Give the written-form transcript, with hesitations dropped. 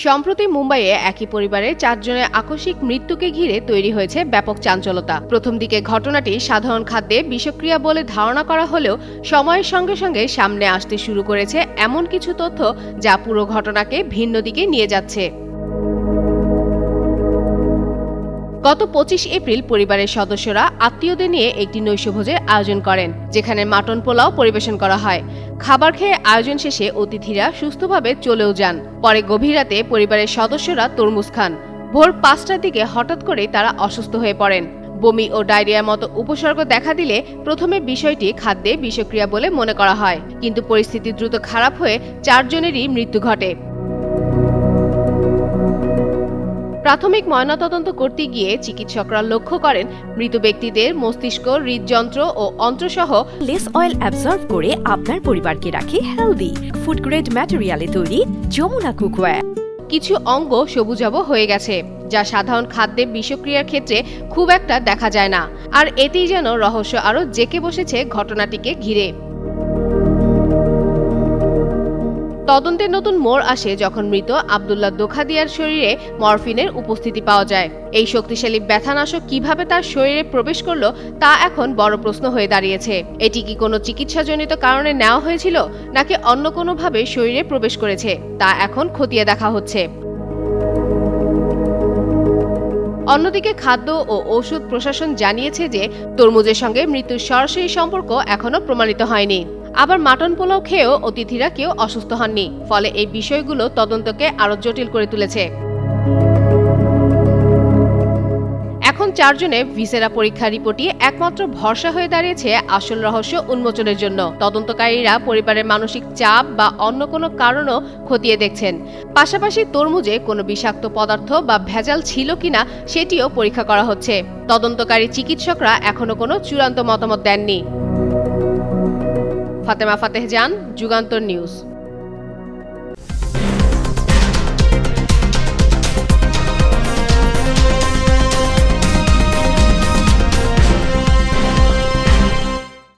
সম্প্রতি মুম্বাইয়ে একই পরিবারের 4 জনের আকস্মিক মৃত্যুকে ঘিরে তৈরি হয়েছে ব্যাপক চাঞ্চল্যতা। প্রথম দিকে ঘটনাটি সাধারণ খাদ্যে বিষক্রিয়া বলে ধারণা করা হলেও সময়ের সঙ্গে সঙ্গে সামনে আসতে শুরু করেছে এমন কিছু তথ্য যা পুরো ঘটনাকে ভিন্ন দিকে নিয়ে যাচ্ছে। গত 25 এপ্রিল পরিবারের সদস্যরা আত্মীয়দের নিয়ে একটি নৈশভোজের আয়োজন করেন, যেখানে মাটন পোলাও পরিবেশন করা হয়। খাবার খেয়ে আয়োজন শেষে অতিথিরা সুস্থভাবে চলেও যান। পরে গভীর রাতে পরিবারের সদস্যরা তরমুজ খান। ভোর 5টার দিকে হঠাৎ করে তারা অসুস্থ হয়ে পড়েন। বমি ও ডায়রিয়ার মতো উপসর্গ দেখা দিলে প্রথমে বিষয়টি খাদ্যে বিষক্রিয়া বলে মনে করা হয়, কিন্তু পরিস্থিতি দ্রুত খারাপ হয়ে 4 জনেরই মৃত্যু ঘটে। প্রাথমিক ময়নাতদন্ত করতে গিয়ে চিকিৎসকরা লক্ষ্য করেন মৃত ব্যক্তিদের মস্তিষ্ক, হৃদযন্ত্র ও অন্ত্রসহ লেস অয়েল অ্যাবজর্ব করে আপনার পরিবারকে রাখে হেলদি। ফুড গ্রেড ম্যাটেরিয়ালে তৈরি যমুনা কুকওয়্যার। কিছু অঙ্গ সবুজাভ হয়ে গেছে, যা সাধারণ খাদ্যে বিষক্রিয়ার ক্ষেত্রে খুব একটা দেখা যায় না। আর এতেই যেন রহস্য আরও জেঁকে বসেছে ঘটনাটিকে ঘিরে। তদন্তের নতুন মোড় আসে যখন মৃত আব্দুল্লাহ দোখাদিয়ার শরীরে মরফিনের উপস্থিতি পাওয়া যায়। এই শক্তিশালী ব্যথানাশক কিভাবে তার শরীরে প্রবেশ করলো তা এখন বড় প্রশ্ন হয়ে দাঁড়িয়েছে। এটি কি কোনো চিকিৎসাজনিত কারণে নেওয়া হয়েছিল, নাকি অন্য কোনোভাবে শরীরে প্রবেশ করেছে, তা এখন খতিয়ে দেখা হচ্ছে। অন্যদিকে খাদ্য ও ঔষধ প্রশাসন জানিয়েছে যে তরমুজের সঙ্গে মৃত্যুর সরাসরি সম্পর্ক এখনো প্রমাণিত হয়নি। আবার মাটন পোলাও খেয়েও অতিথিরা কেউ অসুস্থ হননি, ফলে এই বিষয়গুলো তদন্তকে আরো জটিল করে তুলেছে। এখন 4 জনের ভিসেরা পরীক্ষা রিপোর্টই একমাত্র ভরসা হয়ে দাঁড়িয়েছে আসল রহস্য উন্মোচনের জন্য। তদন্তকারীরা পরিবারের মানসিক চাপ বা অন্য কোনো কারণও খতিয়ে দেখছেন। পাশাপাশি তরমুজে কোনো বিষাক্ত পদার্থ বা ভেজাল ছিল কিনা সেটিও পরীক্ষা করা হচ্ছে। তদন্তকারী চিকিৎসকরা এখনো কোনো চূড়ান্ত মতামত দেননি। ফাতেমা ফাতেহ জান, যুগান্তর নিউজ।